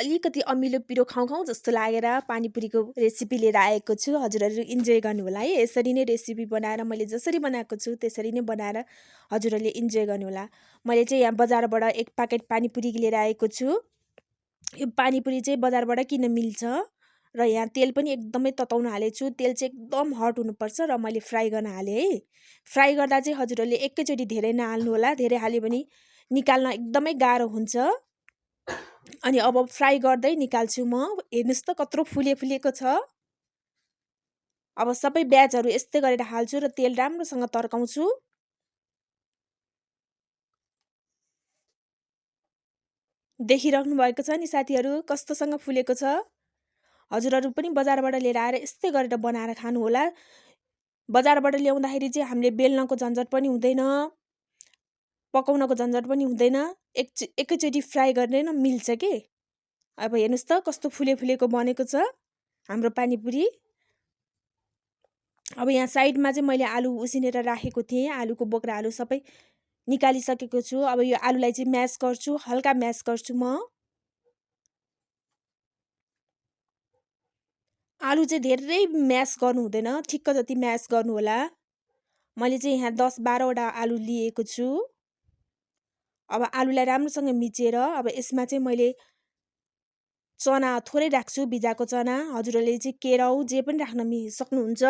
अलिकति अमिलो पिरो खाउँ खाउँ जस्तो लागेर पानीपुरीको रेसिपी लिएर आएको छु। हजुरहरू इन्जोय गर्नुहोला है। यसरी नै रेसिपी बनाएर मैले जसरी बनाएको छु त्यसरी नै बनाएर हजुरहरूले इन्जोय गर्नुहोला। मैले चाहिँ यहाँ बजारबाट 1 प्याकेट पानीपुरी लिएर आएको छु। यो पानीपुरी चाहिँ बजारबाट किन मिल्छ र यहाँ तेल पनि एकदमै तताउन हालेको छु। तेल चाहिँ एकदम हट हुनुपर्छ र मैले फ्राई गर्न हालेँ है। फ्राई गर्दा चाहिँ हजुरहरूले एकैचोटि धेरै नहाल्नु होला। धेरै हाल्यो भने निकाल्न एकदमै गाह्रो हुन्छ। अनि अब फ्राई गर्दै निकाल्छु म। हेर्नुहोस् त कत्रो फुलेको छ। अब सबै प्याजहरू यस्तै गरेर हाल्छु र तेल राम्रोसँग तर्काउँछु। देखिराख्नु भएको छ नि साथीहरू कस्तोसँग फुलेको छ। हजुरहरू पनि बजारबाट लिएर आएर यस्तै गरेर बनाएर खानु होला। बजारबाट ल्याउँदाखेरि चाहिँ हामीले बेल्नको झन्झट पनि हुँदैन, पकाउनको झन्झट पनि हुँदैन। एकैचोटि फ्राई गरेर न मिल्छ के। अब हेर्नुहोस् त कस्तो फुलेको बनेको छ हाम्रो पानीपुरी। अब यहाँ साइडमा चाहिँ मैले आलु उसिनेर राखेको थिएँ। आलुको बोक्रा आलु सबै निकालिसकेको छु। अब यो आलुलाई चाहिँ म्यास गर्छु, हल्का म्यास गर्छु म। आलु चाहिँ धेरै म्यास गर्नु हुँदैन, ठिक्क जति म्यास गर्नु होला। मैले चाहिँ यहाँ 10-12 वटा आलु लिएको छु। अब आलुलाई राम्रोसँग मिचेर अब यसमा चाहिँ मैले चना थोरै राख्छु, भिजाएको चना। हजुरहरूले चाहिँ केराउ जे पनि राख्न सक्नुहुन्छ।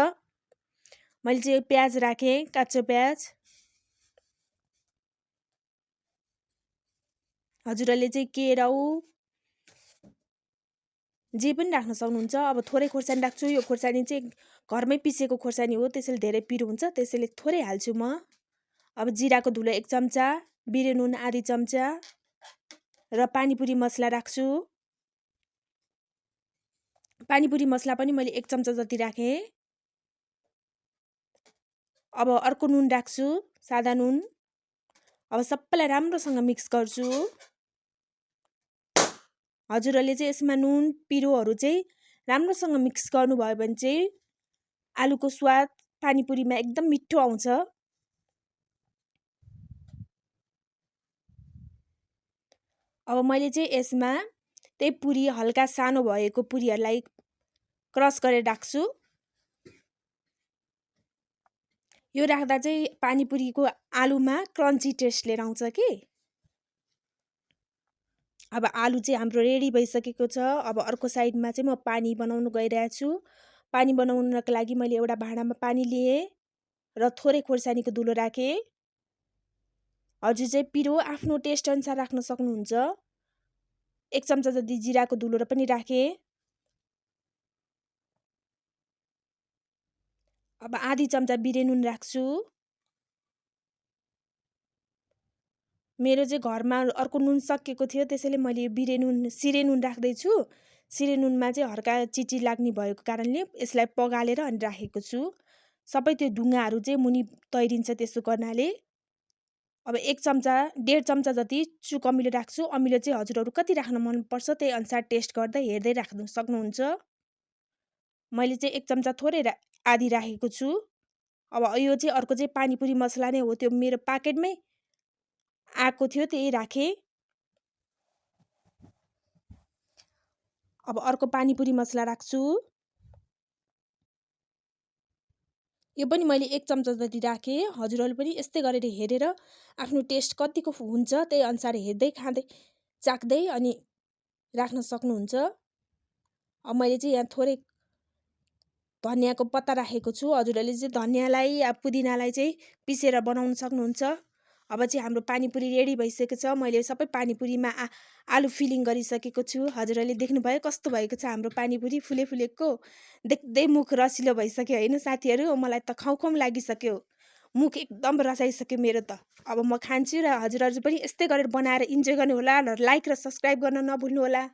मैले चाहिँ प्याज राखेँ, काँचो प्याज। हजुरहरूले चाहिँ केराउ जे पनि राख्न सक्नुहुन्छ। अब थोरै खोर्सानी राख्छु। यो खोर्सानी चाहिँ घरमै पिसेको खोर्सानी हो, त्यसैले धेरै पिरो हुन्छ, त्यसैले थोरै हाल्छु म। अब जिराको धुलो 1 चम्चा, बिरे नुन आधी चम्चा र पानीपुरी मसला राख्छु। पानीपुरी मसला पनि मैले 1 चम्चा जति राखेँ। अब अर्को नुन राख्छु, सादा नुन। अब सबैलाई राम्रोसँग मिक्स गर्छु। हजुरहरूले चाहिँ यसमा नुन पिरोहरू चाहिँ राम्रोसँग मिक्स गर्नुभयो भने चाहिँ आलुको स्वाद पानीपुरीमा एकदम मिठो आउँछ। अब मैले चाहिँ यसमा त्यही पुरी हल्का सानो भएको पुरीहरूलाई क्रस गरेर राख्छु। यो राख्दा चाहिँ पानीपुरीको आलुमा क्रन्ची टेस्ट लिएर आउँछ कि। अब आलु चाहिँ हाम्रो रेडी भइसकेको छ। अब अर्को साइडमा चाहिँ म पानी बनाउन गइरहेको छु। पानी बनाउनको लागि मैले एउटा भाँडामा पानी लिएँ र थोरै खोर्सानीको धुलो राखेँ। हजुर चाहिँ पिरो आफ्नो टेस्ट अनुसार राख्न सक्नुहुन्छ। 1 चम्चा जति जिराको धुलो र पनि राखेँ। अब आधी चम्चा बिरे नुन राख्छु। मेरो चाहिँ घरमा अर्को नुन सकिएको थियो, त्यसैले मैले बिरे नुन सिरे नुन राख्दैछु। सिरे नुनमा चाहिँ हल्का चिची लाग्ने भएको कारणले यसलाई पगालेर अनि राखेको छु। सबै त्यो ढुङ्गाहरू चाहिँ मुनि तैरिन्छ त्यसो गर्नाले। अब 1 चम्चा 1.5 चम्चा जति चुक अमिलो राख्छु। अमिलो चाहिँ हजुरहरू कति राख्न मनपर्छ त्यही अनुसार टेस्ट गर्दै हेर्दै राख्न सक्नुहुन्छ। मैले चाहिँ 1 चम्चा थोरै आधी राखेको छु। अब यो चाहिँ अर्को चाहिँ पानीपुरी मसला नै हो, त्यो मेरो प्याकेटमै आएको थियो त्यही राखेँ। अब अर्को पानीपुरी मसला राख्छु। यो पनि मैले 1 चम्चा जति राखेँ। हजुरहरूले पनि यस्तै गरेर हेरेर आफ्नो टेस्ट कतिको हुन्छ त्यही अनुसार हेर्दै खाँदै चाख्दै अनि राख्न सक्नुहुन्छ। अब मैले चाहिँ यहाँ थोरै धनियाको पत्ता राखेको छु। हजुरहरूले चाहिँ धनियालाई या पुदिनालाई चाहिँ पिसेर बनाउन सक्नुहुन्छ। अब चाहिँ हाम्रो पानीपुरी रेडी भइसकेको छ। मैले सबै पानीपुरीमा आलु फिलिङ गरिसकेको छु। हजुरहरूले देख्नुभयो कस्तो भएको छ हाम्रो पानीपुरी फुलेको। देख्दै मुख रसिलो भइसक्यो होइन साथीहरू। मलाई त खाउँ लागिसक्यो। मुख एकदम रसाइसक्यो मेरो त। अब म खान्छु र हजुरहरू पनि यस्तै गरेर बनाएर इन्जोय गर्नुहोला र लाइक र सब्सक्राइब गर्न नभुल्नुहोला।